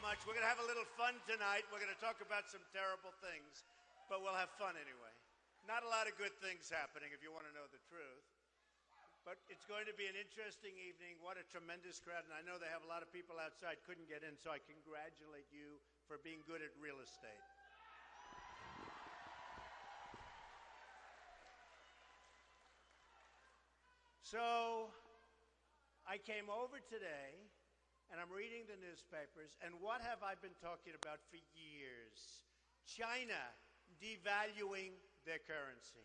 much. We're going to have a little fun tonight. We're going to talk about some terrible things, but we'll have fun anyway. Not a lot of good things happening, if you want to know the truth. But it's going to be an interesting evening. What a tremendous crowd. And I know they have a lot of people outside couldn't get in, so I congratulate you for being good at real estate. So I came over today, and I'm reading the newspapers, and what have I been talking about for years? China devaluing their currency.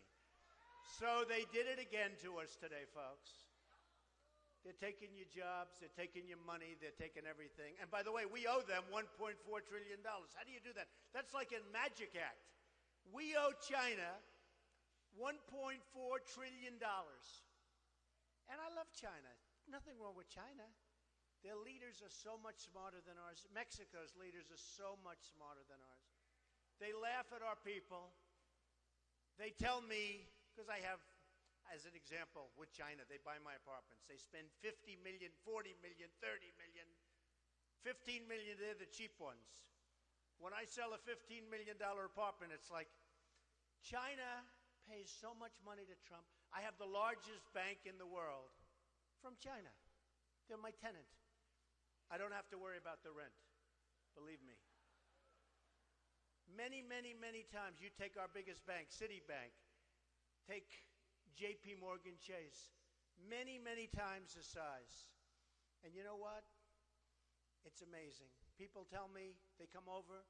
So they did it again to us today, folks. They're taking your jobs, they're taking your money, they're taking everything. And by the way, we owe them $1.4 trillion. How do you do that? That's like a magic act. We owe China $1.4 trillion. And I love China. Nothing wrong with China. Their leaders are so much smarter than ours. Mexico's leaders are so much smarter than ours. They laugh at our people. They tell me, because I have, as an example, with China, they buy my apartments. They spend $50 million, $40 million, $30 million, $15 million, they're the cheap ones. When I sell a $15 million apartment, it's like, China pays so much money to Trump. I have the largest bank in the world from China. They're my tenant. I don't have to worry about the rent, believe me. Many, many, many times, you take our biggest bank, Citibank, take J.P. Morgan Chase, many, many times the size. And you know what? It's amazing. People tell me, they come over,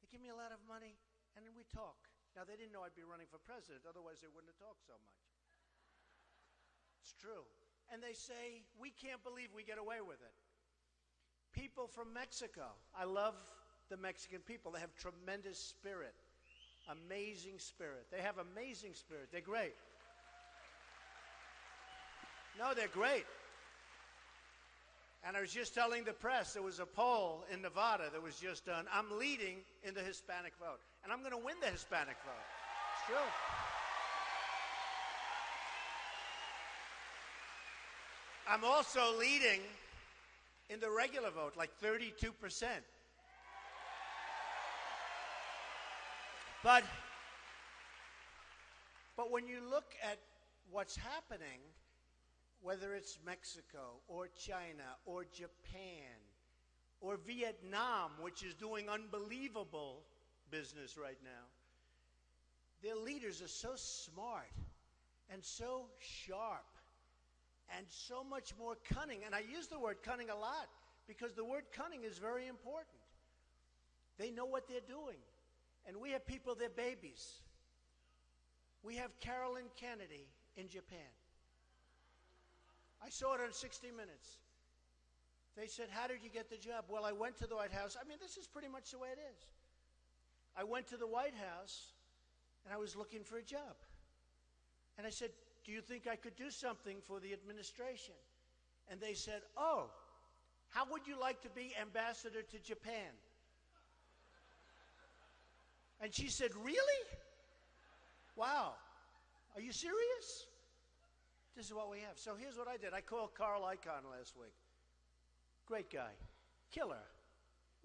they give me a lot of money, and then we talk. Now, they didn't know I'd be running for president, otherwise they wouldn't have talked so much. It's true. And they say, we can't believe we get away with it. People from Mexico, I love the Mexican people. They have tremendous spirit, amazing spirit. They have amazing spirit. They're great. No, they're great. And I was just telling the press, there was a poll in Nevada that was just done. I'm leading in the Hispanic vote. And I'm going to win the Hispanic vote. It's true. I'm also leading in the regular vote, like 32%. But when you look at what's happening, whether it's Mexico or China or Japan or Vietnam, which is doing unbelievable business right now, their leaders are so smart and so sharp and so much more cunning. And I use the word cunning a lot because the word cunning is very important. They know what they're doing. And we have people, they're babies. We have Carolyn Kennedy in Japan. I saw it on 60 Minutes. They said, how did you get the job? Well, I went to the White House. I mean, this is pretty much the way it is. I went to the White House, and I was looking for a job. And I said, do you think I could do something for the administration? And they said, oh, how would you like to be ambassador to Japan? And she said, really? Wow. Are you serious? This is what we have. So here's what I did. I called Carl Icahn last week. Great guy. Killer.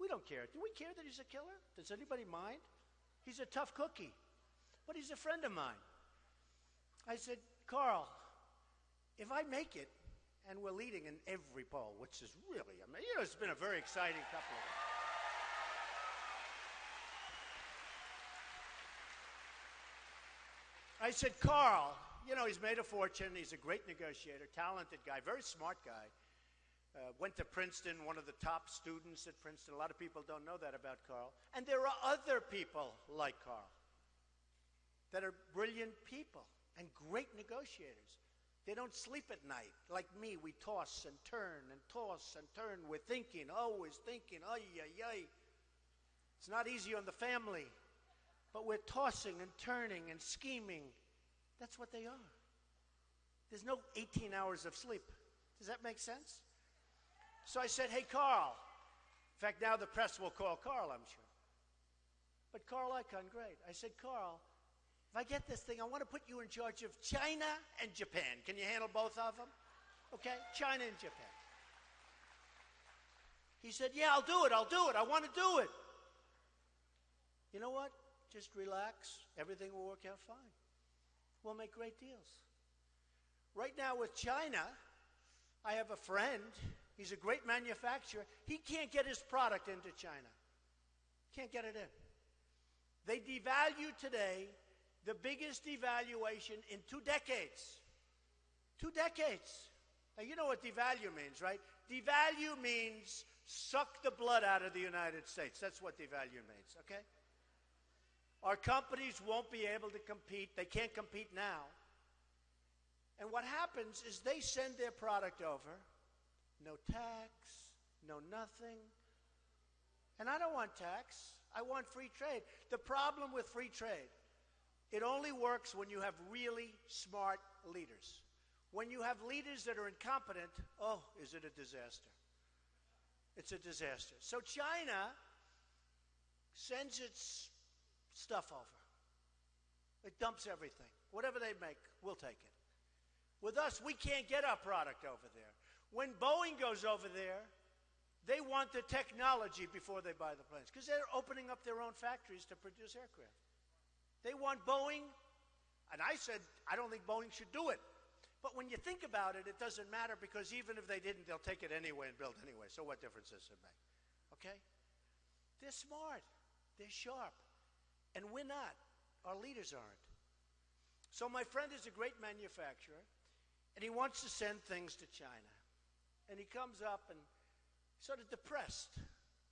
We don't care. Do we care that he's a killer? Does anybody mind? He's a tough cookie. But he's a friend of mine. I said, Carl, if I make it, and we're leading in every poll, which is really, it's been a very exciting couple of weeks. I said, Carl, he's made a fortune. He's a great negotiator, talented guy, very smart guy. Went to Princeton, one of the top students at Princeton. A lot of people don't know that about Carl. And there are other people like Carl that are brilliant people and great negotiators. They don't sleep at night. Like me, we toss and turn and toss and turn. We're thinking, always thinking, ay, ay, ay. It's not easy on the family. But we're tossing and turning and scheming. That's what they are. There's no 18 hours of sleep. Does that make sense? So I said, hey, Carl. In fact, now the press will call Carl, I'm sure. But Carl Icahn, great. I said, Carl, if I get this thing, I want to put you in charge of China and Japan. Can you handle both of them? Okay? China and Japan. He said, yeah, I'll do it. I want to do it. You know what? Just relax. Everything will work out fine. We'll make great deals. Right now with China, I have a friend. He's a great manufacturer. He can't get his product into China. Can't get it in. They devalue today the biggest devaluation in 2 decades. 2 decades. Now, you know what devalue means, right? Devalue means suck the blood out of the United States. That's what devalue means, okay? Our companies won't be able to compete. They can't compete now. And what happens is they send their product over, no tax, no nothing. And I don't want tax. I want free trade. The problem with free trade, it only works when you have really smart leaders. When you have leaders that are incompetent, oh, is it a disaster? It's a disaster. So China sends its stuff over. It dumps everything. Whatever they make, we'll take it. With us, we can't get our product over there. When Boeing goes over there, they want the technology before they buy the planes because they're opening up their own factories to produce aircraft. They want Boeing, and I said, I don't think Boeing should do it. But when you think about it, it doesn't matter because even if they didn't, they'll take it anyway and build anyway. So what difference does it make? Okay? They're smart. They're sharp. And we're not. Our leaders aren't. So my friend is a great manufacturer, and he wants to send things to China. And he comes up and sort of depressed.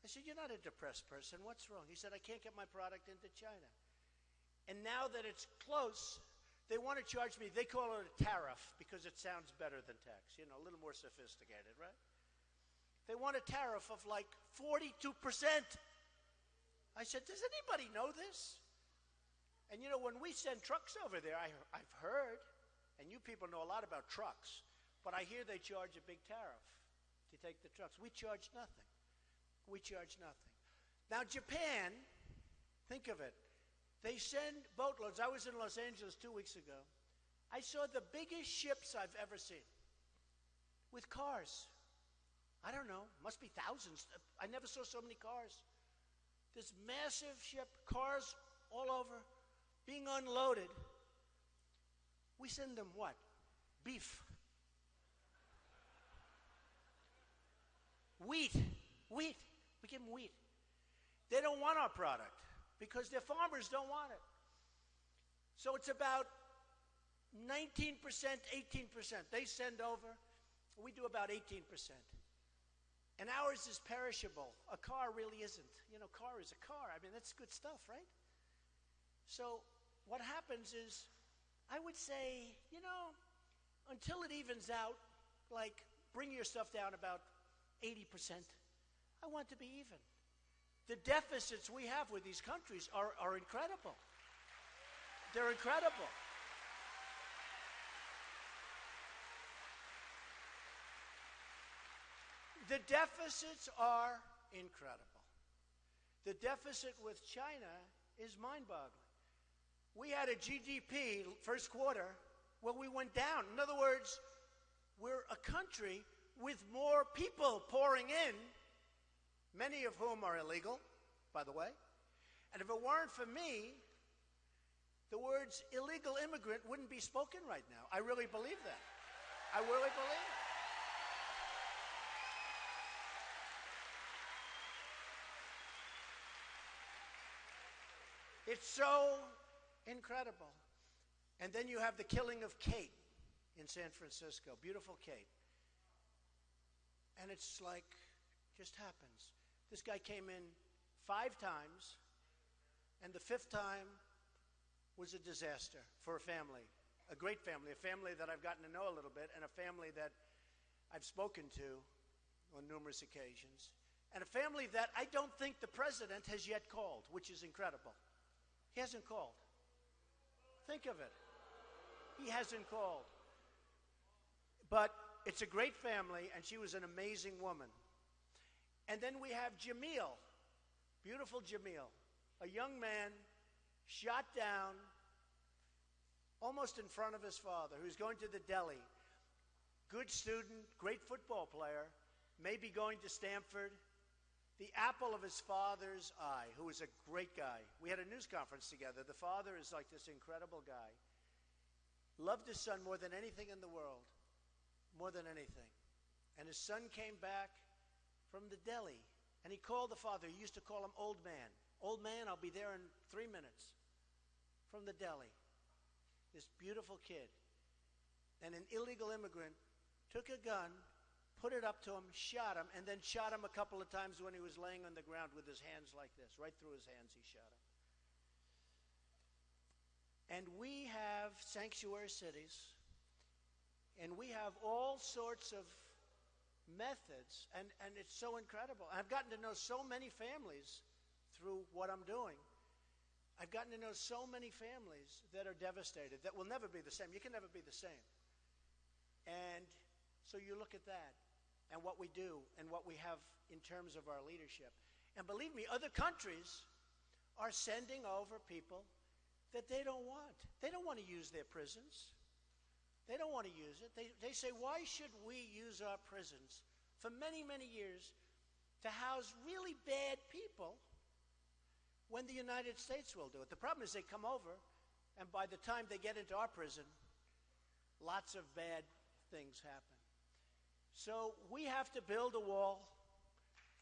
I said, you're not a depressed person. What's wrong? He said, I can't get my product into China. And now that it's close, they want to charge me, they call it a tariff because it sounds better than tax, you know, a little more sophisticated, right? They want a tariff of like 42%. I said, does anybody know this? And you know, when we send trucks over there, I've heard, and you people know a lot about trucks, but I hear they charge a big tariff to take the trucks. We charge nothing. We charge nothing. Now Japan, think of it. They send boatloads. I was in Los Angeles 2 weeks ago. I saw the biggest ships I've ever seen with cars. I don't know, must be thousands. I never saw so many cars. This massive ship, cars all over, being unloaded. We send them what? Beef. Wheat. We give them wheat. They don't want our product because their farmers don't want it. So it's about 19%, 18%. They send over. We do about 18%. And ours is perishable. A car really isn't. You know, car is a car. I mean, that's good stuff, right? So what happens is, I would say, you know, until it evens out, like bring your stuff down about 80%. I want to be even. The deficits we have with these countries are incredible. They're incredible. The deficits are incredible. The deficit with China is mind-boggling. We had a GDP first quarter where we went down. In other words, we're a country with more people pouring in, many of whom are illegal, by the way. And if it weren't for me, the words illegal immigrant wouldn't be spoken right now. I really believe that. I really believe it. It's so incredible. And then you have the killing of Kate in San Francisco. Beautiful Kate. And it's like, just happens. This guy came in 5 times, and the 5th time was a disaster for a family, a great family, a family that I've gotten to know a little bit, and a family that I've spoken to on numerous occasions, and a family that I don't think the president has yet called, which is incredible. He hasn't called. Think of it. He hasn't called. But it's a great family, and she was an amazing woman. And then we have Jamil, beautiful Jamil, a young man shot down almost in front of his father, who's going to the deli. Good student, great football player, maybe going to Stanford, the apple of his father's eye, who was a great guy. We had a news conference together. The father is like this incredible guy. Loved his son more than anything in the world. More than anything. And his son came back from the deli, and he called the father. He used to call him Old Man. Old Man, I'll be there in 3 minutes. From the deli. This beautiful kid. And an illegal immigrant took a gun, put it up to him, shot him, and then shot him a couple of times when he was laying on the ground with his hands like this. Right through his hands, he shot him. And we have sanctuary cities, and we have all sorts of methods, and it's so incredible. I've gotten to know so many families through what I'm doing. I've gotten to know so many families that are devastated, that will never be the same. You can never be the same. And so you look at that, and what we do, and what we have in terms of our leadership. And believe me, other countries are sending over people that they don't want. They don't want to use their prisons. They don't want to use it. They say, why should we use our prisons for many, many years to house really bad people when the United States will do it? The problem is they come over, and by the time they get into our prison, lots of bad things happen. So we have to build a wall.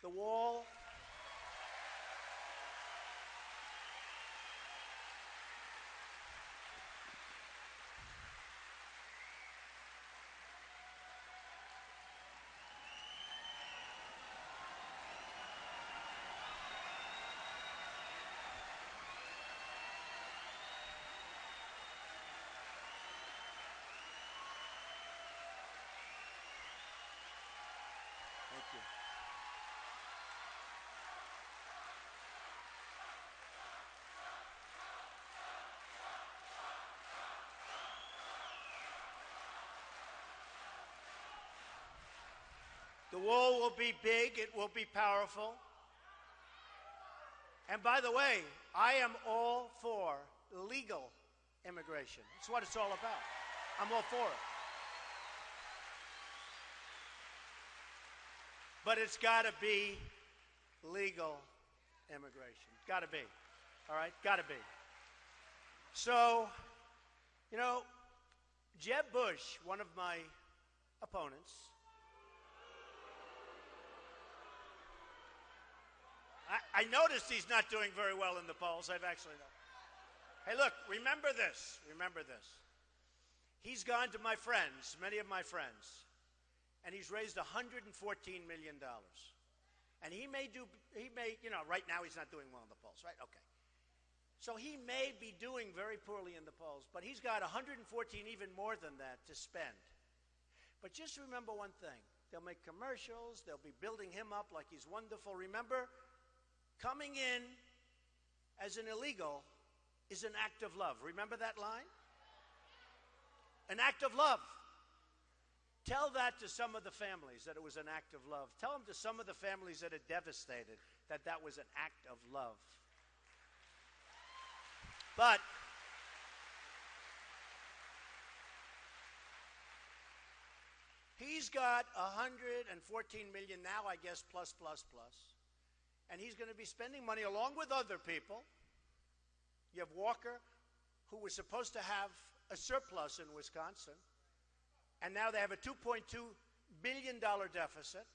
The wall. Thank you. The wall will be big. It will be powerful. And by the way, I am all for legal immigration. That's what it's all about. I'm all for it. But it's got to be legal immigration. Got to be. All right? Got to be. So, you know, Jeb Bush, one of my opponents, I noticed he's not doing very well in the polls. I've actually noticed. Hey, look, remember this. Remember this. He's gone to my friends, many of my friends, and he's raised $114 million. And he may, you know, right now he's not doing well in the polls, right? Okay. So he may be doing very poorly in the polls, but he's got 114, even more than that, to spend. But just remember one thing. They'll make commercials. They'll be building him up like he's wonderful. Remember, coming in as an illegal is an act of love. Remember that line? An act of love. Tell that to some of the families, that it was an act of love. Tell them to some of the families that are devastated that that was an act of love. But he's got 114 million now, I guess, plus. And he's going to be spending money along with other people. You have Walker, who was supposed to have a surplus in Wisconsin, and now they have a $2.2 billion deficit.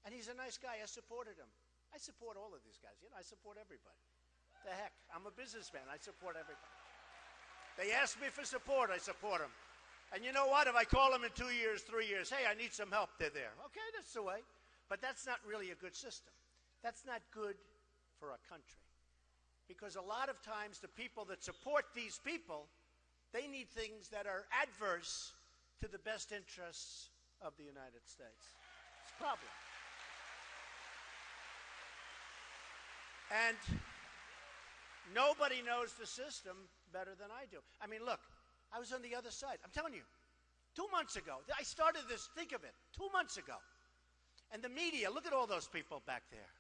And he's a nice guy. I supported him. I support all of these guys. You know, I support everybody. The heck, I'm a businessman. I support everybody. They ask me for support. I support them. And you know what? If I call them in 2 years, 3 years, hey, I need some help, they're there. Okay, that's the way. But that's not really a good system. That's not good for a country. Because a lot of times the people that support these people, they need things that are adverse to the best interests of the United States. It's a problem. And nobody knows the system better than I do. I mean, look, I was on the other side. I'm telling you, 2 months ago, I started this, think of it, 2 months ago. And the media, look at all those people back there.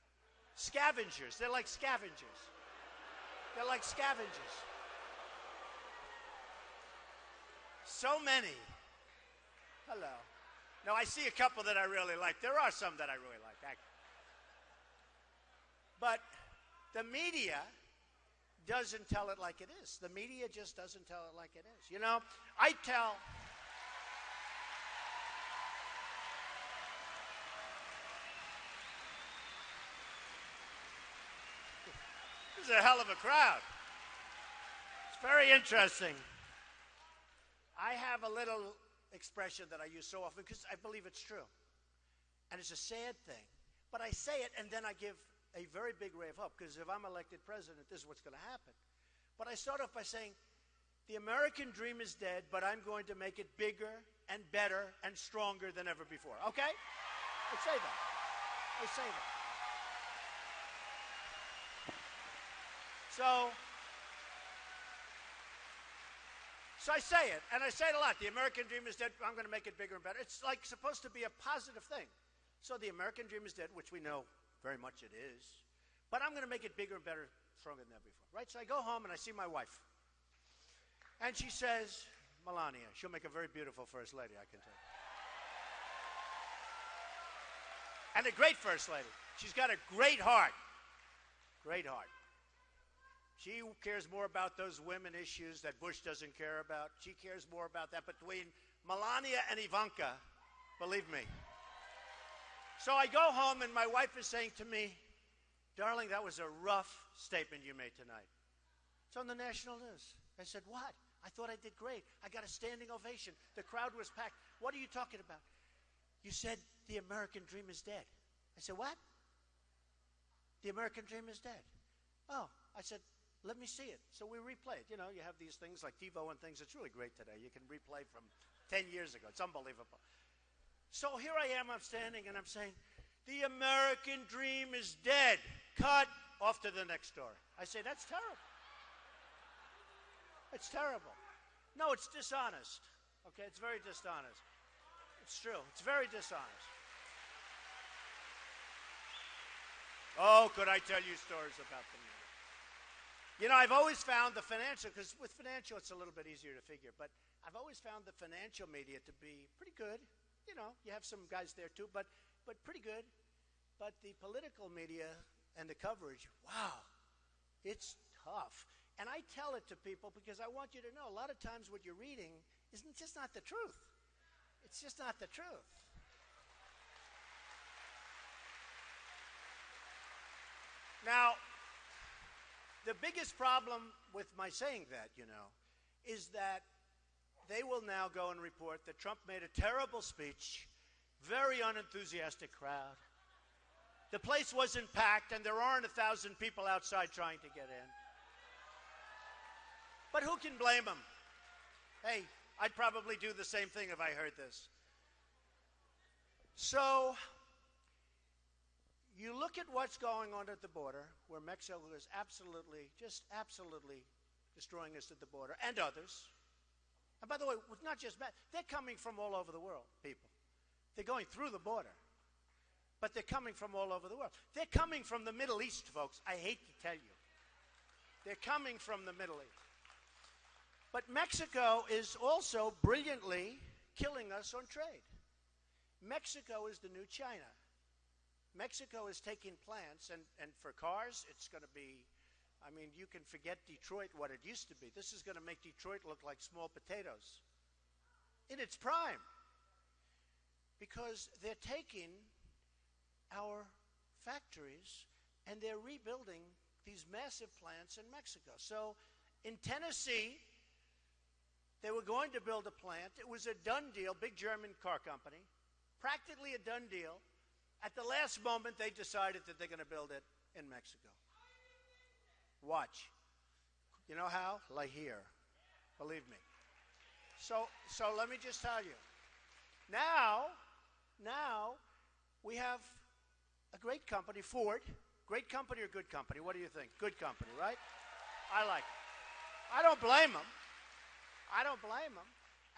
Scavengers. They're like scavengers. They're like scavengers. So many. Hello. No, I see a couple that I really like. There are some that I really like. But the media doesn't tell it like it is. The media just doesn't tell it like it is. You know, I tell... This is a hell of a crowd. It's very interesting. I have a little expression that I use so often because I believe it's true. And it's a sad thing. But I say it and then I give a very big ray of hope, because if I'm elected president, this is what's going to happen. But I start off by saying, the American dream is dead, but I'm going to make it bigger and better and stronger than ever before. Okay? I say that. I say that. So I say it, and I say it a lot. The American dream is dead, I'm going to make it bigger and better. It's like supposed to be a positive thing. So the American dream is dead, which we know very much it is. But I'm going to make it bigger and better, stronger than ever before. Right? So I go home and I see my wife. And she says, Melania, she'll make a very beautiful first lady, I can tell you. And a great first lady. She's got a great heart. Great heart. She cares more about those women issues that Bush doesn't care about. She cares more about that. Between Melania and Ivanka, believe me. So I go home and my wife is saying to me, darling, that was a rough statement you made tonight. It's on the national news. I said, what? I thought I did great. I got a standing ovation. The crowd was packed. What are you talking about? You said the American dream is dead. I said, what? The American dream is dead. Oh, I said, let me see it. So we replay it. You know, you have these things like TiVo and things. It's really great today. You can replay from 10 years ago. It's unbelievable. So here I am, I'm standing, and I'm saying, the American dream is dead. Cut. Off to the next story. I say, that's terrible. It's terrible. No, it's dishonest. Okay, it's very dishonest. It's true. It's very dishonest. Oh, could I tell you stories about the media? You know, I've always found the financial, because with financial it's a little bit easier to figure, but I've always found the financial media to be pretty good. You know, you have some guys there too, but pretty good. But the political media and the coverage, wow, it's tough. And I tell it to people because I want you to know a lot of times what you're reading isn't just not the truth. It's just not the truth. Now, the biggest problem with my saying that, you know, is that they will now go and report that Trump made a terrible speech, very unenthusiastic crowd. The place wasn't packed, and there aren't 1,000 people outside trying to get in. But who can blame them? Hey, I'd probably do the same thing if I heard this. So you look at what's going on at the border, where Mexico is absolutely, just absolutely destroying us at the border, and others. And by the way, not just Mexico, they're coming from all over the world, people. They're going through the border, but they're coming from all over the world. They're coming from the Middle East, folks. I hate to tell you. They're coming from the Middle East. But Mexico is also brilliantly killing us on trade. Mexico is the new China. Mexico is taking plants, and for cars, it's going to be, I mean, you can forget Detroit, what it used to be. This is going to make Detroit look like small potatoes in its prime, because they're taking our factories and they're rebuilding these massive plants in Mexico. So in Tennessee, they were going to build a plant. It was a done deal, big German car company, practically a done deal. At the last moment, they decided that they're going to build it in Mexico. Watch. You know how? Like here. Believe me. So let me just tell you. Now, we have a great company, Ford. Great company or good company? What do you think? Good company, right? I like it. I don't blame them. I don't blame them.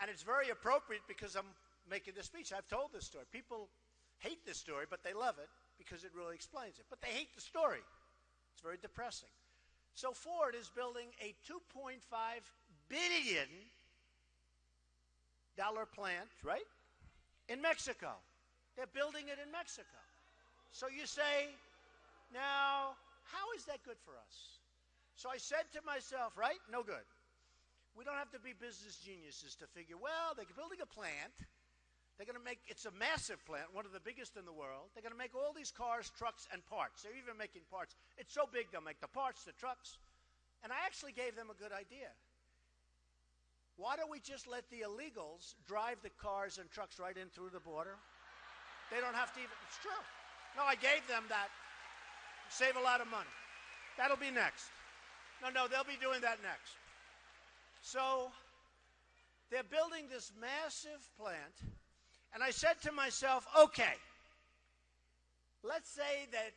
And it's very appropriate because I'm making this speech. I've told this story. People hate this story, but they love it because it really explains it. But they hate the story. It's very depressing. So Ford is building a $2.5 billion plant, right, in Mexico. They're building it in Mexico. So you say, now, how is that good for us? So I said to myself, right? No good. We don't have to be business geniuses to figure, well, they're building a plant. They're going to make, it's a massive plant, one of the biggest in the world. They're going to make all these cars, trucks, and parts. They're even making parts. It's so big, they'll make the parts, the trucks. And I actually gave them a good idea. Why don't we just let the illegals drive the cars and trucks right in through the border? They don't have to even, it's true. No, I gave them that. Save a lot of money. That'll be next. No, they'll be doing that next. So they're building this massive plant, and I said to myself, okay, let's say that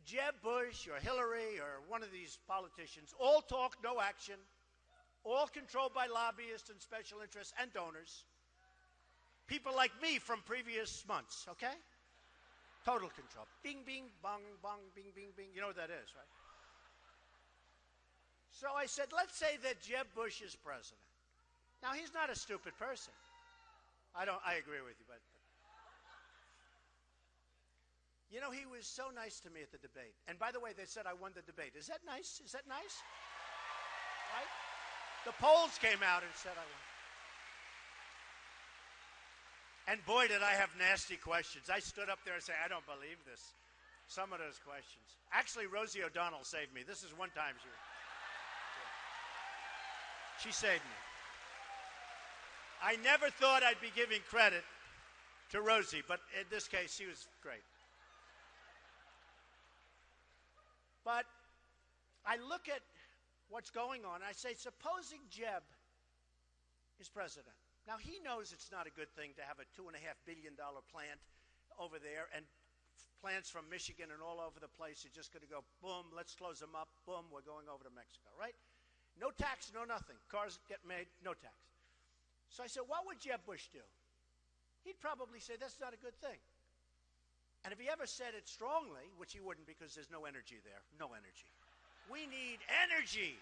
Jeb Bush or Hillary or one of these politicians, all talk, no action, all controlled by lobbyists and special interests and donors, people like me from previous months, okay? Total control. Bing, bing, bong, bong, bing, bing, bing. You know what that is, right? So I said, let's say that Jeb Bush is president. Now, he's not a stupid person. I agree with you, but you know, he was so nice to me at the debate. And by the way, they said I won the debate. Is that nice? Is that nice? Right? The polls came out and said I won. And boy, did I have nasty questions. I stood up there and said, I don't believe this. Some of those questions. Actually, Rosie O'Donnell saved me. This is one time she saved me. I never thought I'd be giving credit to Rosie, but in this case, she was great. But I look at what's going on, and I say, supposing Jeb is president. Now, he knows it's not a good thing to have a $2.5 billion plant over there, and plants from Michigan and all over the place are just going to go, boom, let's close them up, boom, we're going over to Mexico, right? No tax, no nothing. Cars get made, no tax. So I said, what would Jeb Bush do? He'd probably say, that's not a good thing. And if he ever said it strongly, which he wouldn't because there's no energy there, no energy. We need energy.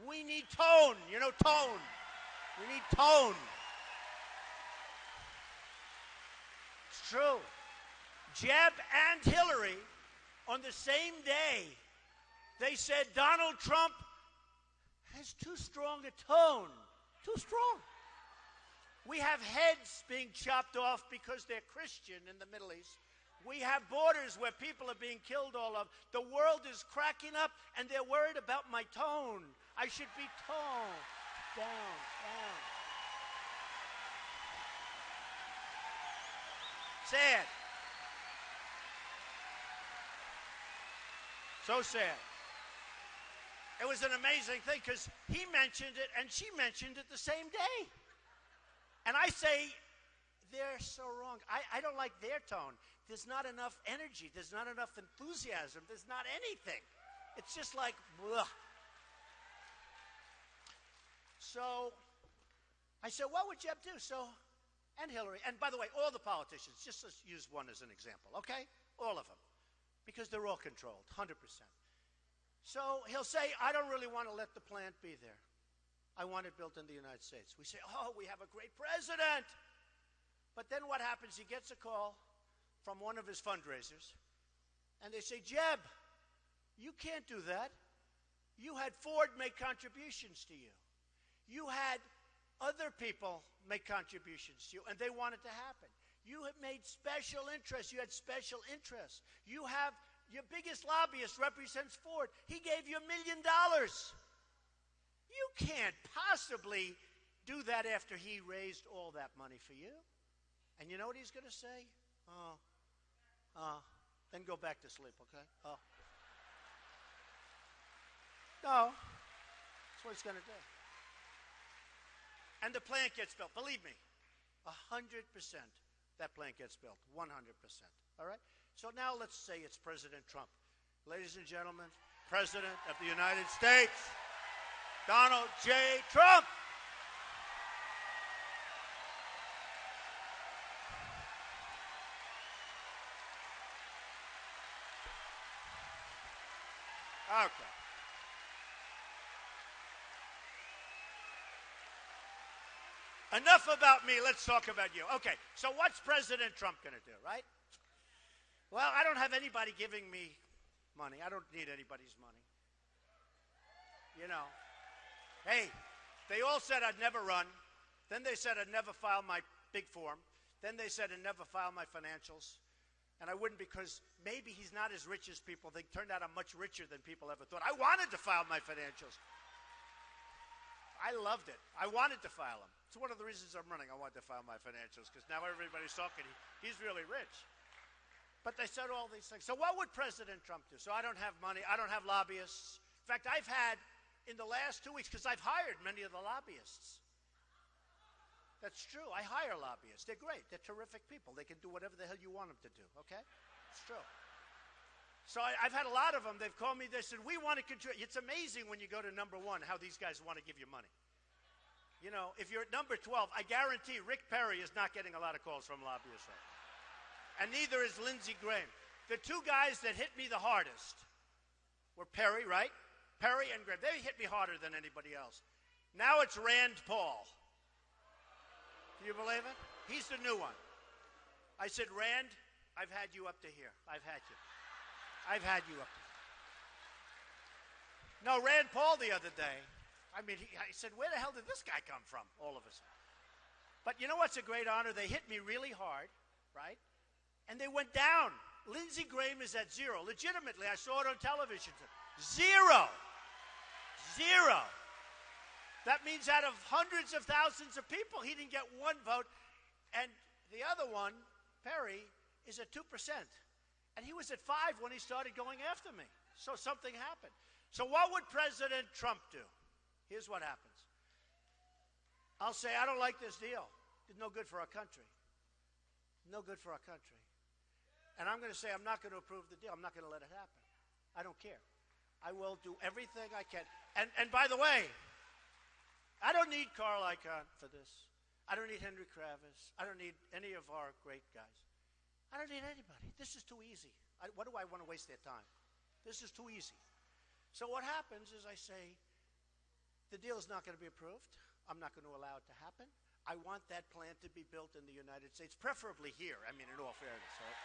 We need tone. You know, tone. We need tone. It's true. Jeb and Hillary, on the same day, they said Donald Trump has too strong a tone. Too strong. We have heads being chopped off because they're Christian in the Middle East. We have borders where people are being killed all over. The world is cracking up, and they're worried about my tone. I should be toned down. Sad. So sad. It was an amazing thing because he mentioned it and she mentioned it the same day. And I say, they're so wrong. I don't like their tone. There's not enough energy. There's not enough enthusiasm. There's not anything. It's just like, bleh. So I said, what would Jeb do? And Hillary. And by the way, all the politicians, just let's use one as an example, okay? All of them. Because they're all controlled, 100%. So he'll say, I don't really want to let the plant be there. I want it built in the United States. We say, oh, we have a great president. But then what happens? He gets a call from one of his fundraisers, and they say, Jeb, you can't do that. You had Ford make contributions to you. You had other people make contributions to you, and they want it to happen. You have made special interests. You had special interests. You have your biggest lobbyist represents Ford. He gave you $1 million. You can't possibly do that after he raised all that money for you. And you know what he's going to say? Then go back to sleep, okay? No, that's what he's going to do. And the plant gets built. Believe me, 100%. That plant gets built, 100%. All right? So now let's say it's President Trump. Ladies and gentlemen, President of the United States, Donald J. Trump. Okay. Enough about me. Let's talk about you. Okay, so what's President Trump going to do, right? Well, I don't have anybody giving me money. I don't need anybody's money. You know. Hey, they all said I'd never run. Then they said I'd never file my big form. Then they said I'd never file my financials. And I wouldn't because maybe he's not as rich as people think. Turned out I'm much richer than people ever thought. I wanted to file my financials. I loved it. I wanted to file them. It's one of the reasons I'm running. I wanted to file my financials because now everybody's talking. He's really rich. But they said all these things. So what would President Trump do? So I don't have money. I don't have lobbyists. In fact, I've had in the last 2 weeks, because I've hired many of the lobbyists. That's true. I hire lobbyists. They're great. They're terrific people. They can do whatever the hell you want them to do, okay? It's true. So I've had a lot of them. They've called me. They said, we want to contribute. It's amazing when you go to number 1 how these guys want to give you money. You know, if you're at number 12, I guarantee Rick Perry is not getting a lot of calls from lobbyists right now. And neither is Lindsey Graham. The two guys that hit me the hardest were Perry, right? Perry and Graham. They hit me harder than anybody else. Now it's Rand Paul. Can you believe it? He's the new one. I said, Rand, I've had you up to here. I've had you. I've had you up to here. No, Rand Paul the other day, I mean, I said, where the hell did this guy come from all of a sudden? But you know what's a great honor? They hit me really hard, right? And they went down. Lindsey Graham is at 0. Legitimately, I saw it on television. 0. 0. That means out of hundreds of thousands of people, he didn't get 1 vote. And the other one, Perry, is at 2%. And he was at 5 when he started going after me. So something happened. So what would President Trump do? Here's what happens. I'll say, I don't like this deal. It's no good for our country. No good for our country. And I'm going to say, I'm not going to approve the deal. I'm not going to let it happen. I don't care. I will do everything I can. And by the way, I don't need Carl Icahn for this. I don't need Henry Kravis. I don't need any of our great guys. I don't need anybody. This is too easy. What do I want to waste their time? This is too easy. So what happens is I say, the deal is not going to be approved. I'm not going to allow it to happen. I want that plant to be built in the United States, preferably here. I mean, in all fairness, right?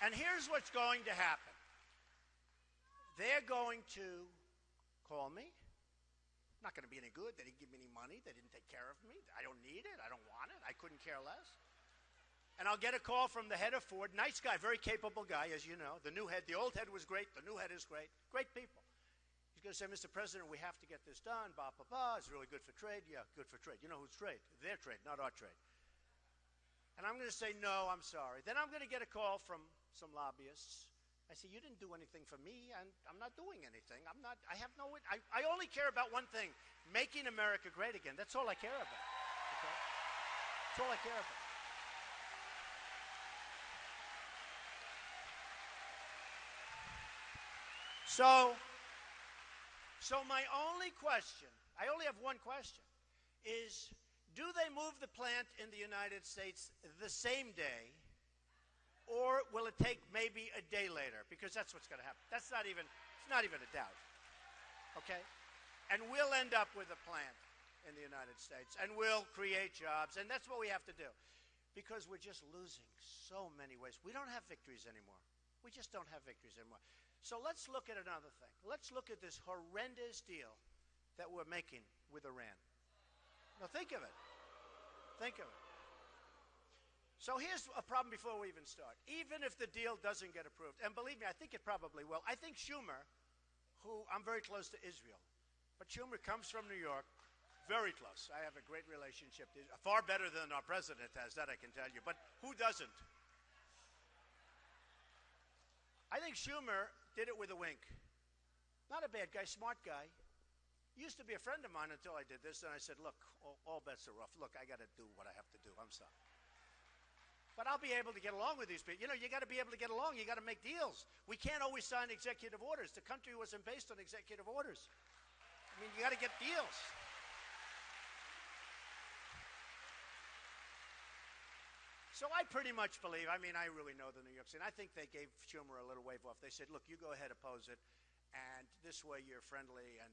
And here's what's going to happen. They're going to call me. Not going to be any good. They didn't give me any money. They didn't take care of me. I don't need it. I don't want it. I couldn't care less. And I'll get a call from the head of Ford. Nice guy, very capable guy, as you know. The new head, the old head was great. The new head is great. Great people. He's going to say, Mr. President, we have to get this done. Blah, blah, blah. It's really good for trade. Yeah, good for trade. You know who's trade? Their trade, not our trade. And I'm going to say, no, I'm sorry. Then I'm going to get a call from some lobbyists. I say, you didn't do anything for me, and I'm not doing anything. I only care about one thing, making America great again. That's all I care about. Okay? That's all I care about. So my only question, I only have one question, is do they move the plant in the United States the same day, or will it take maybe a day later? Because that's what's going to happen. It's not even a doubt. Okay? And we'll end up with a plant in the United States, and we'll create jobs, and that's what we have to do. Because we're just losing so many ways. We don't have victories anymore. We just don't have victories anymore. So let's look at another thing. Let's look at this horrendous deal that we're making with Iran. Now think of it. Think of it. So here's a problem before we even start. Even if the deal doesn't get approved, and believe me, I think it probably will. I think Schumer, who I'm very close to Israel, but Schumer comes from New York, very close. I have a great relationship, far better than our president has, that I can tell you. But who doesn't? I think Schumer did it with a wink. Not a bad guy, smart guy. Used to be a friend of mine until I did this, and I said, look, all bets are off. Look, I got to do what I have to do. I'm sorry. But I'll be able to get along with these people. You know, you got to be able to get along. You got to make deals. We can't always sign executive orders. The country wasn't based on executive orders. I mean, you got to get deals. So I pretty much believe, I mean, I really know the New York City. I think they gave Schumer a little wave off. They said, look, you go ahead, oppose it, and this way you're friendly. And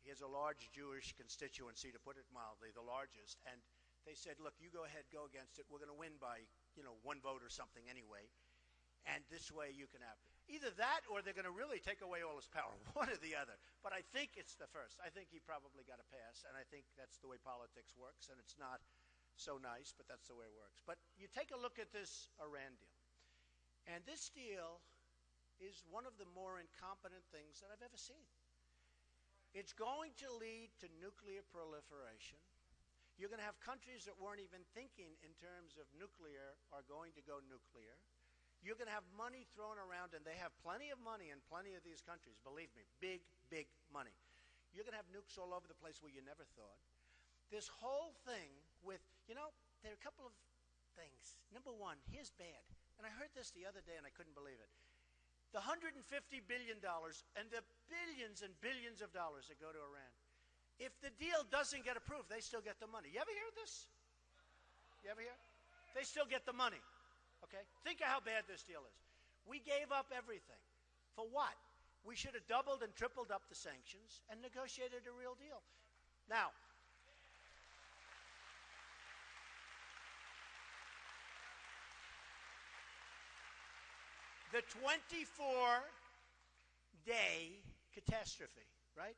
he has a large Jewish constituency, to put it mildly, the largest. And They said, look, you go ahead, go against it. We're going to win by, one vote or something anyway. And this way you can have either that or they're going to really take away all his power, one or the other. But I think it's the first. I think he probably got a pass, and I think that's the way politics works, and it's not so nice, but that's the way it works. But you take a look at this Iran deal, and this deal is one of the more incompetent things that I've ever seen. It's going to lead to nuclear proliferation. You're going to have countries that weren't even thinking in terms of nuclear are going to go nuclear. You're going to have money thrown around, and they have plenty of money in plenty of these countries, believe me, big, big money. You're going to have nukes all over the place where you never thought. This whole thing with, there are a couple of things. Number one, here's bad. And I heard this the other day, and I couldn't believe it. The $150 billion and the billions and billions of dollars that go to Iran. If the deal doesn't get approved, they still get the money. You ever hear this? You ever hear? They still get the money. Okay? Think of how bad this deal is. We gave up everything. For what? We should have doubled and tripled up the sanctions and negotiated a real deal. Now, the 24-day catastrophe, right?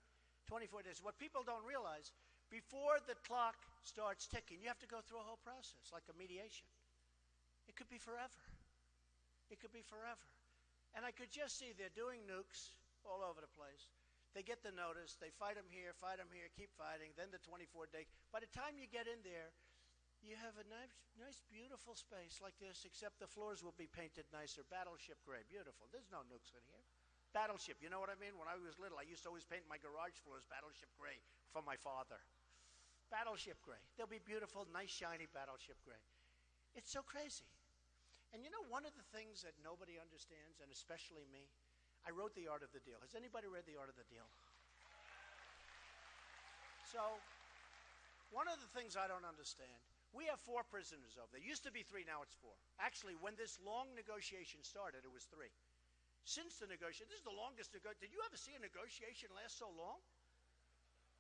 24 days. What people don't realize, before the clock starts ticking, you have to go through a whole process, like a mediation. It could be forever. It could be forever. And I could just see they're doing nukes all over the place. They get the notice. They fight them here, keep fighting. Then the 24-day. By the time you get in there, you have a nice, beautiful space like this, except the floors will be painted nicer. Battleship gray. Beautiful. There's no nukes in here. Battleship. You know what I mean? When I was little, I used to always paint my garage floors battleship gray for my father. Battleship gray. They'll be beautiful, nice, shiny battleship gray. It's so crazy. And one of the things that nobody understands, and especially me, I wrote The Art of the Deal. Has anybody read The Art of the Deal? So, one of the things I don't understand, we have 4 prisoners over there. Used to be 3, now it's 4. Actually, when this long negotiation started, it was 3. Since the negotiation, this is the longest negotiation. Did you ever see a negotiation last so long?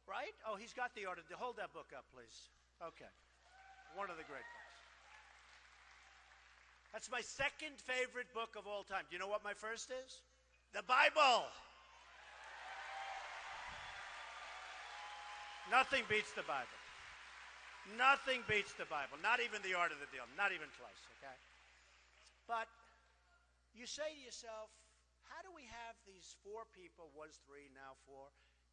Right? Oh, he's got The Art of the Deal. Hold that book up, please. Okay. One of the great books. That's my second favorite book of all time. Do you know what my first is? The Bible. Nothing beats the Bible. Nothing beats the Bible. Not even The Art of the Deal. Not even close, okay? But you say to yourself, how do we have these 4 people, was 3, now 4?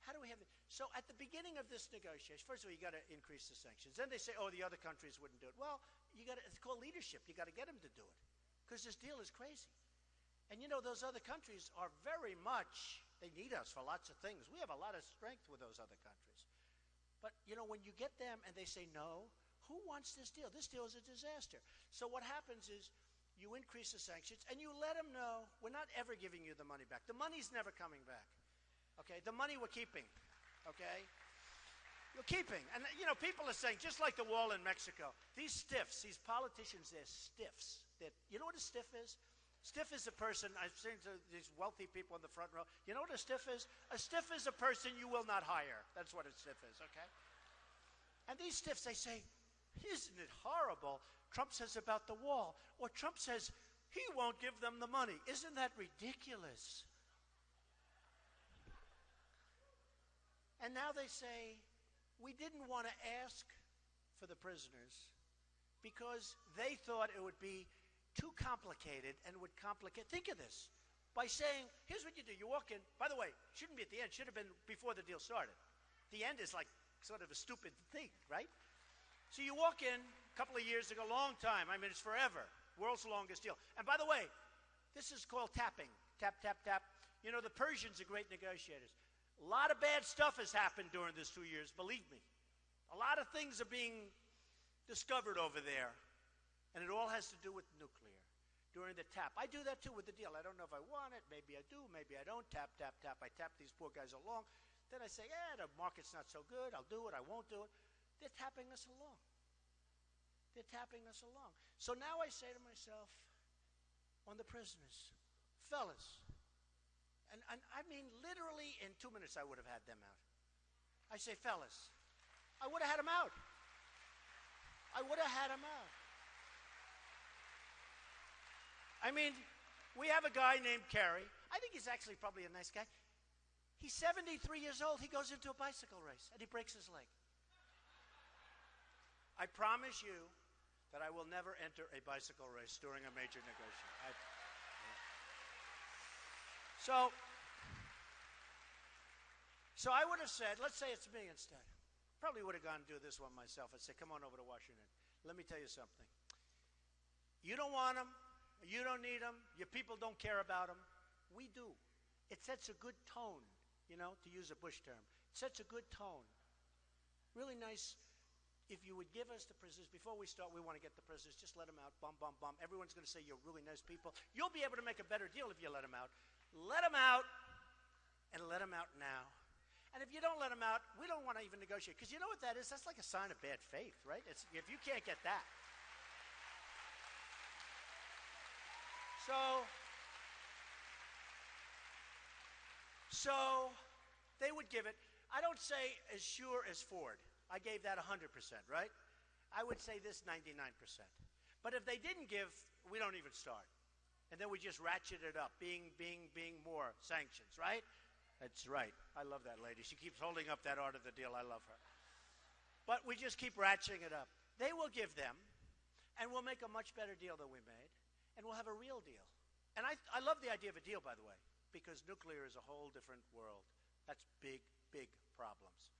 How do we have it? So at the beginning of this negotiation, first of all, you got to increase the sanctions. Then they say, oh, the other countries wouldn't do it. Well, it's called leadership. You got to get them to do it because this deal is crazy. And those other countries are very much, they need us for lots of things. We have a lot of strength with those other countries. But, when you get them and they say no, who wants this deal? This deal is a disaster. So what happens is you increase the sanctions and you let them know we're not ever giving you the money back. The money's never coming back. Okay, the money we're keeping, okay? We're keeping. And, people are saying, just like the wall in Mexico, these stiffs, these politicians, they're stiffs. You know what a stiff is? Stiff is a person, I've seen these wealthy people in the front row. You know what a stiff is? A stiff is a person you will not hire. That's what a stiff is, okay? And these stiffs, they say, isn't it horrible? Trump says about the wall. Or Trump says he won't give them the money. Isn't that ridiculous? And now they say, we didn't want to ask for the prisoners because they thought it would be too complicated and would complicate. Think of this. By saying, here's what you do. You walk in. By the way, shouldn't be at the end. Should have been before the deal started. The end is like sort of a stupid thing, right? So you walk in a couple of years ago, long time. I mean, it's forever. World's longest deal. And by the way, this is called tapping. Tap, tap, tap. The Persians are great negotiators. A lot of bad stuff has happened during this 2 years, believe me. A lot of things are being discovered over there, and it all has to do with nuclear. During the tap. I do that too with the deal. I don't know if I want it. Maybe I do. Maybe I don't. Tap, tap, tap. I tap these poor guys along. Then I say, the market's not so good. I'll do it. I won't do it. They're tapping us along. They're tapping us along. So now I say to myself, on the prisoners, fellas, and I mean, literally in 2 minutes, I would have had them out. I say, fellas, I would have had them out. I would have had him out. I mean, we have a guy named Kerry. I think he's actually probably a nice guy. He's 73 years old. He goes into a bicycle race, and he breaks his leg. I promise you that I will never enter a bicycle race during a major negotiation. So I would have said, let's say it's me instead. Probably would have gone and do this one myself. I'd say, come on over to Washington. Let me tell you something. You don't want them. You don't need them. Your people don't care about them. We do. It sets a good tone, to use a Bush term. It sets a good tone. Really nice. If you would give us the prisoners, before we start, we want to get the prisoners. Just let them out. Bum, bum, bum. Everyone's going to say you're really nice people. You'll be able to make a better deal if you let them out. Let them out, and let them out now. And if you don't let them out, we don't want to even negotiate. Because you know what that is? That's like a sign of bad faith, right? If you can't get that. So they would give it. I don't say as sure as Ford. I gave that 100%, right? I would say this 99%. But if they didn't give, we don't even start. And then we just ratchet it up, being more sanctions, right? That's right. I love that lady. She keeps holding up that art of the deal. I love her. But we just keep ratcheting it up. They will give them, and we'll make a much better deal than we made, and we'll have a real deal. And I love the idea of a deal, by the way, because nuclear is a whole different world. That's big, big problems.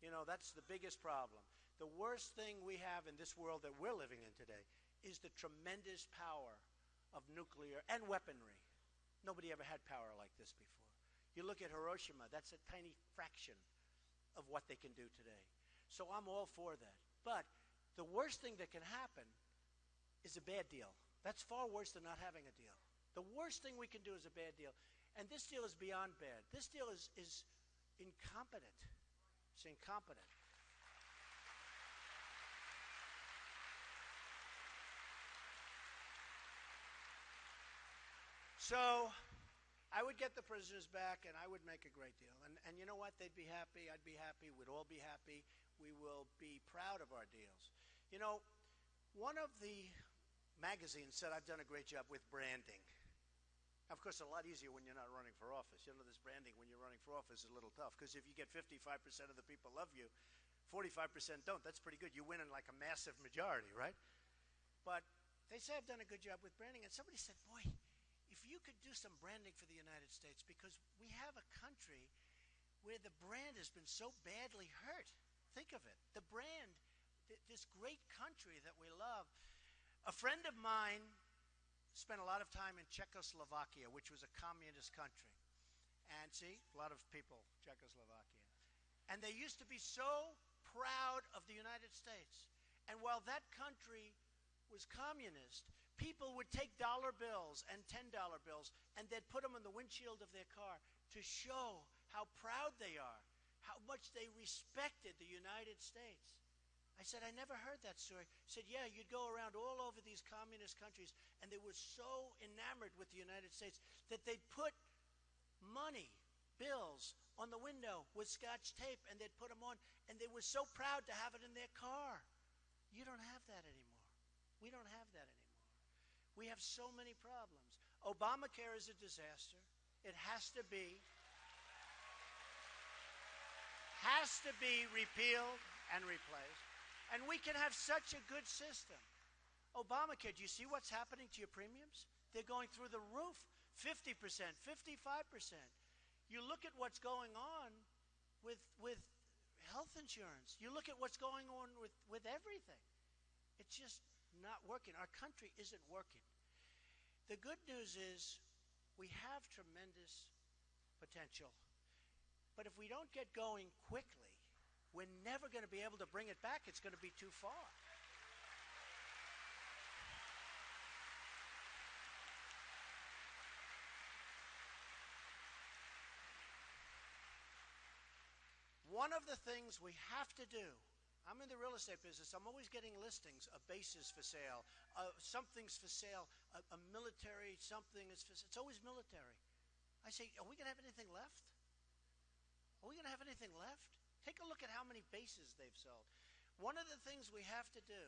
That's the biggest problem. The worst thing we have in this world that we're living in today is the tremendous power of nuclear and weaponry. Nobody ever had power like this before. You look at Hiroshima, that's a tiny fraction of what they can do today. So I'm all for that. But the worst thing that can happen is a bad deal. That's far worse than not having a deal. The worst thing we can do is a bad deal. And this deal is beyond bad. This deal is incompetent. It's incompetent. So I would get the prisoners back, and I would make a great deal. And you know what? They'd be happy. I'd be happy. We'd all be happy. We will be proud of our deals. One of the magazines said I've done a great job with branding. Of course, it's a lot easier when you're not running for office. This branding when you're running for office is a little tough, because if you get 55% of the people love you, 45% don't. That's pretty good. You win in like a massive majority, right? But they say I've done a good job with branding. And somebody said, boy, if you could do some branding for the United States, because we have a country where the brand has been so badly hurt. Think of it. The brand, this great country that we love. A friend of mine spent a lot of time in Czechoslovakia, which was a communist country. And see, a lot of people, Czechoslovakia. And they used to be so proud of the United States. And while that country was communist, people would take dollar bills and $10 bills, and they'd put them on the windshield of their car to show how proud they are, how much they respected the United States. I said, I never heard that story. He said, yeah, you'd go around all over these communist countries, and they were so enamored with the United States that they'd put money, bills, on the window with Scotch tape, and they'd put them on, and they were so proud to have it in their car. You don't have that anymore. We don't have that anymore. We have so many problems. Obamacare is a disaster. It has to be repealed and replaced. And we can have such a good system. Obamacare, do you see what's happening to your premiums? They're going through the roof. 50%, 55%. You look at what's going on with health insurance. You look at what's going on with everything. It's just not working. Our country isn't working. The good news is we have tremendous potential. But if we don't get going quickly, we're never going to be able to bring it back. It's going to be too far. One of the things we have to do, I'm in the real estate business. I'm always getting listings, a base is for sale, something's for sale, a military something is for sale. It's always military. I say, are we going to have anything left? Are we going to have anything left? Take a look at how many bases they've sold. one of the things we have to do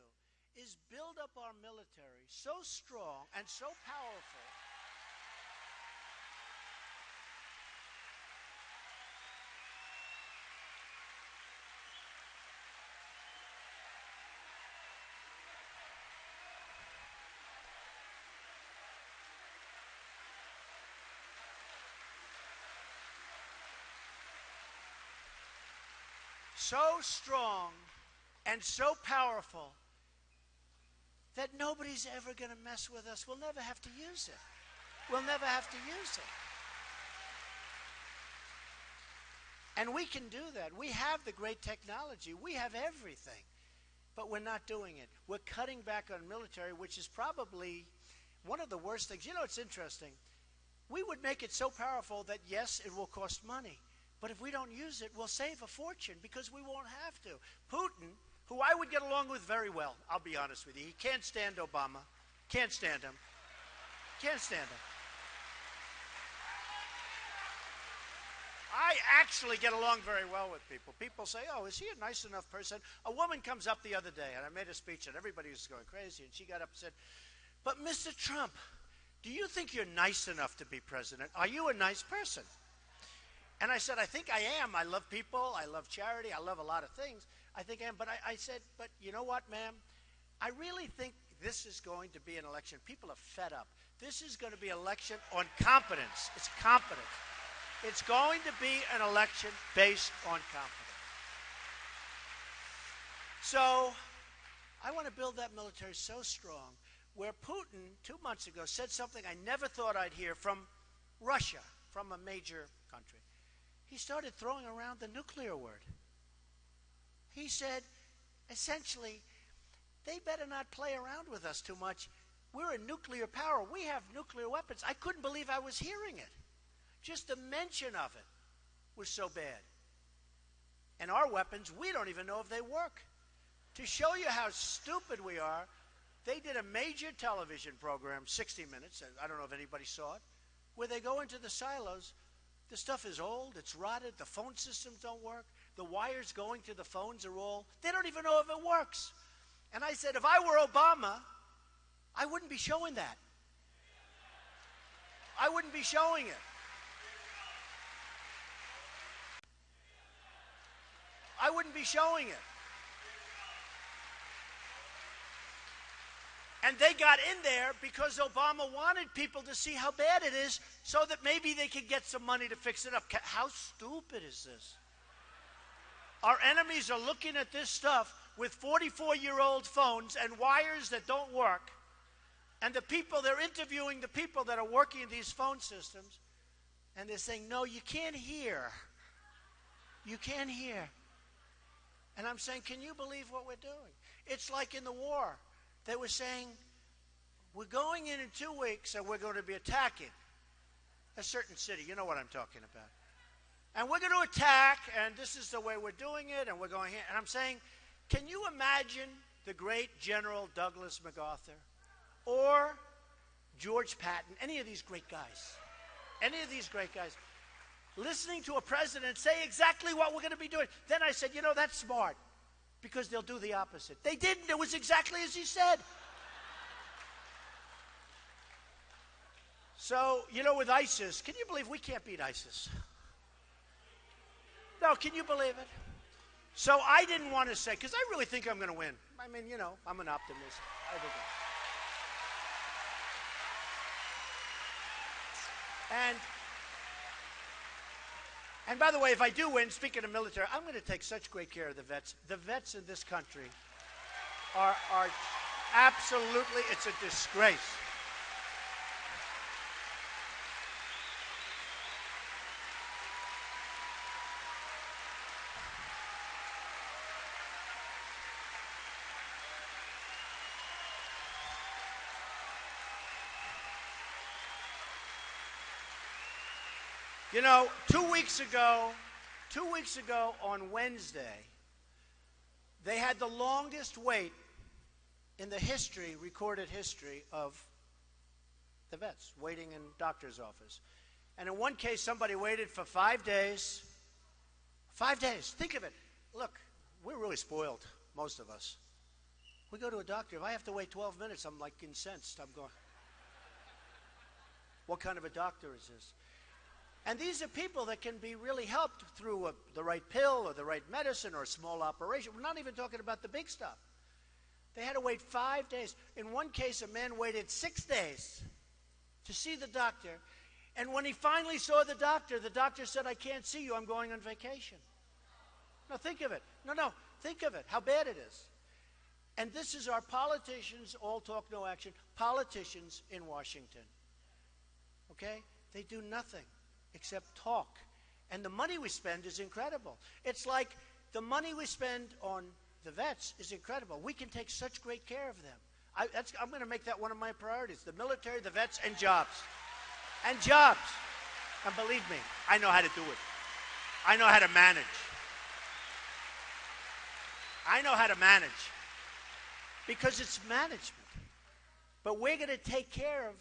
is build up our military so strong and so powerful and so powerful that nobody's ever going to mess with us. We'll never have to use it. We'll never have to use it. And we can do that. We have the great technology. We have everything. But we're not doing it. We're cutting back on military, which is probably one of the worst things. You know, it's interesting. We would make it so powerful that, yes, it will cost money. But if we don't use it, we'll save a fortune because we won't have to. Putin, who I would get along with very well, I'll be honest with you. He can't stand Obama. Can't stand him. Can't stand him. I actually get along very well with people. People say, oh, is he a nice enough person? A woman comes up the other day, and I made a speech, and everybody was going crazy, and she got up and said, but Mr. Trump, do you think you're nice enough to be president? Are you a nice person? And I said, I think I am. I love people. I love charity. I love a lot of things. I think I am. But I said, but you know what, ma'am? I really think this is going to be an election. People are fed up. This is going to be an election on competence. It's competence. It's going to be an election based on competence. So I want to build that military so strong where Putin 2 months ago said something I never thought I'd hear from Russia, from a major country. He started throwing around the nuclear word. He said, essentially, they better not play around with us too much. We're a nuclear power. We have nuclear weapons. I couldn't believe I was hearing it. Just the mention of it was so bad. And our weapons, we don't even know if they work. To show you how stupid we are, they did a major television program, 60 Minutes, I don't know if anybody saw it, where they go into the silos. The stuff is old, it's rotted, the phone systems don't work, the wires going to the phones are all, they don't even know if it works. And I said, if I were Obama, I wouldn't be showing that. I wouldn't be showing it. I wouldn't be showing it. And they got in there because Obama wanted people to see how bad it is so that maybe they could get some money to fix it up. How stupid is this? Our enemies are looking at this stuff with 44-year-old phones and wires that don't work. And the people, they're interviewing the people that are working these phone systems. And they're saying, no, you can't hear. You can't hear. And I'm saying, can you believe what we're doing? It's like in the war. They were saying, we're going in 2 weeks and we're going to be attacking a certain city. You know what I'm talking about. And we're going to attack, and this is the way we're doing it, and we're going here. And I'm saying, can you imagine the great General Douglas MacArthur or George Patton, any of these great guys, listening to a president say exactly what we're going to be doing? Then I said, you know, that's smart. Because they'll do the opposite. They didn't. It was exactly as he said. So, you know, with ISIS, can you believe we can't beat ISIS? No, can you believe it? So I didn't want to say, because I really think I'm going to win. I mean, you know, I'm an optimist. I think And by the way, if I do win, speaking of military, I'm going to take such great care of the vets. The vets in this country are absolutely, it's a disgrace. You know, 2 weeks ago on Wednesday, they had the longest wait in the recorded history of the vets, waiting in doctor's office. And in one case, somebody waited for 5 days. 5 days. Think of it. Look, we're really spoiled. most of us. We go to a doctor. If I have to wait 12 minutes, I'm like incensed. I'm going, what kind of a doctor is this? And these are people that can be really helped through the right pill or the right medicine or a small operation. We're not even talking about the big stuff. They had to wait 5 days. In one case, a man waited 6 days to see the doctor. And when he finally saw the doctor said, I can't see you, I'm going on vacation. No, think of it. No, think of it, how bad it is. And this is our politicians, all talk, no action, politicians in Washington. Okay? They do nothing except talk. And the money we spend is incredible. It's like the money we spend on the vets is incredible. We can take such great care of them. I'm going to make that one of my priorities. The military, the vets, and jobs. And jobs. And believe me, I know how to do it. I know how to manage. I know how to manage. Because it's management. But we're going to take care of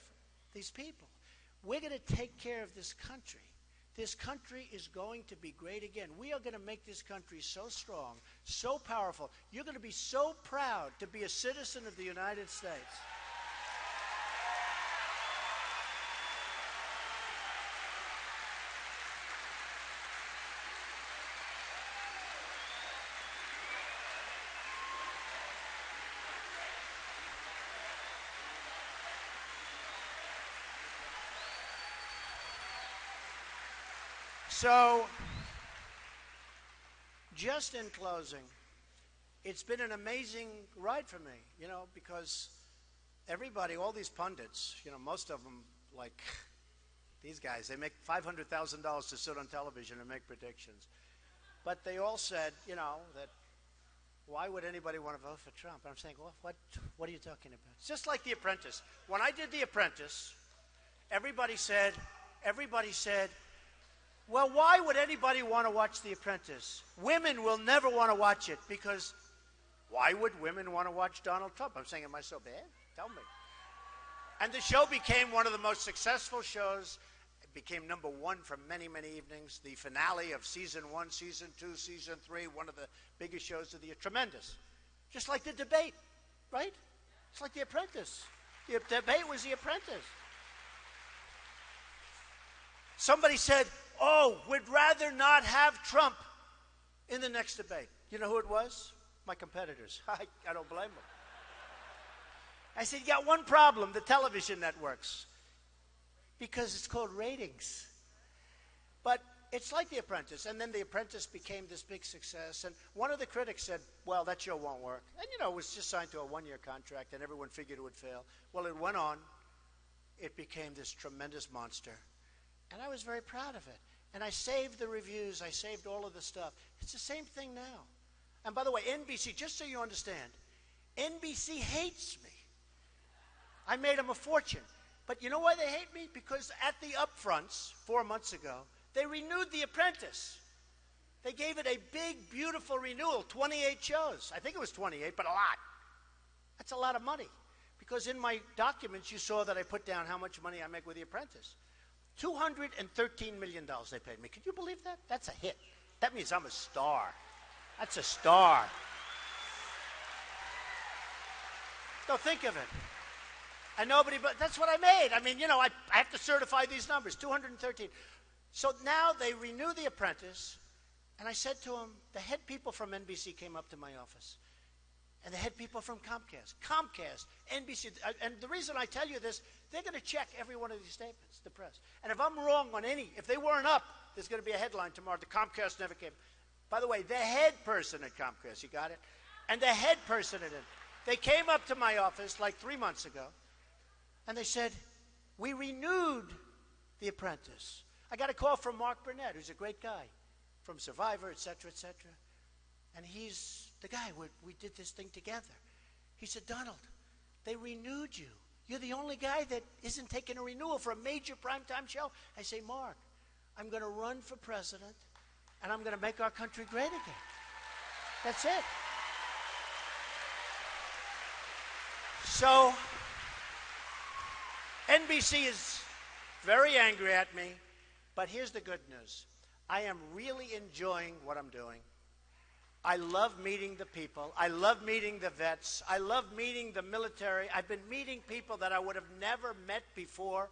these people. We're going to take care of this country. This country is going to be great again. We are going to make this country so strong, so powerful. You're going to be so proud to be a citizen of the United States. So, just in closing, it's been an amazing ride for me, because everybody, all these pundits, most of them, like these guys, they make $500,000 to sit on television and make predictions. But they all said, that why would anybody want to vote for Trump? And I'm saying, well, what are you talking about? It's just like The Apprentice. When I did The Apprentice, everybody said, well, why would anybody want to watch The Apprentice? Women will never want to watch it because why would women want to watch Donald Trump? I'm saying, am I so bad? Tell me. And the show became one of the most successful shows. It became #1 for many, many evenings. The finale of season 1, season 2, season 3, one of the biggest shows of the year. Tremendous. Just like the debate, right? It's like The Apprentice. The debate was The Apprentice. Somebody said, oh, we'd rather not have Trump in the next debate. You know who it was? My competitors. I don't blame them. I said, you got one problem, the television networks. Because it's called ratings. But it's like The Apprentice. And then The Apprentice became this big success. And one of the critics said, well, that show won't work. And, it was just signed to a 1-year contract, and everyone figured it would fail. Well, it went on. It became this tremendous monster. And I was very proud of it. And I saved the reviews. I saved all of the stuff. It's the same thing now. And by the way, NBC, just so you understand, NBC hates me. I made them a fortune. But you know why they hate me? Because at the upfronts 4 months ago, they renewed The Apprentice. They gave it a big, beautiful renewal, 28 shows. I think it was 28, but a lot. That's a lot of money. Because in my documents, you saw that I put down how much money I make with The Apprentice. $213 million they paid me. Can you believe that? That's a hit. That means I'm a star. That's a star. So think of it. And nobody, but that's what I made. I mean, I have to certify these numbers, 213. So now they renew The Apprentice, and I said to them, the head people from NBC came up to my office, and the head people from Comcast, NBC, and the reason I tell you this, they're going to check every one of these statements, the press. And if I'm wrong on any, if they weren't up, there's going to be a headline tomorrow, the Comcast never came. By the way, the head person at Comcast, you got it? And the head person at it, they came up to my office like 3 months ago, and they said, we renewed The Apprentice. I got a call from Mark Burnett, who's a great guy, from Survivor, et cetera, and he's the guy, we did this thing together. He said, Donald, they renewed you. You're the only guy that isn't taking a renewal for a major primetime show. I say, Mark, I'm going to run for president, and I'm going to make our country great again. That's it. So, NBC is very angry at me, but here's the good news. I am really enjoying what I'm doing. I love meeting the people. I love meeting the vets. I love meeting the military. I've been meeting people that I would have never met before.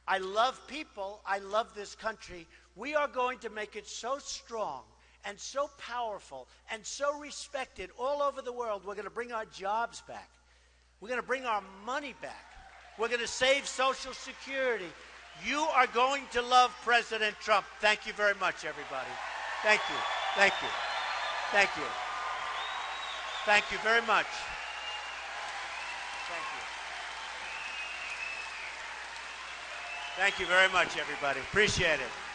I love people. I love this country. We are going to make it so strong and so powerful and so respected all over the world. We're going to bring our jobs back. We're going to bring our money back. We're going to save Social Security. You are going to love President Trump. Thank you very much, everybody. Thank you. Thank you. Thank you. Thank you very much. Thank you. Thank you very much, everybody. Appreciate it.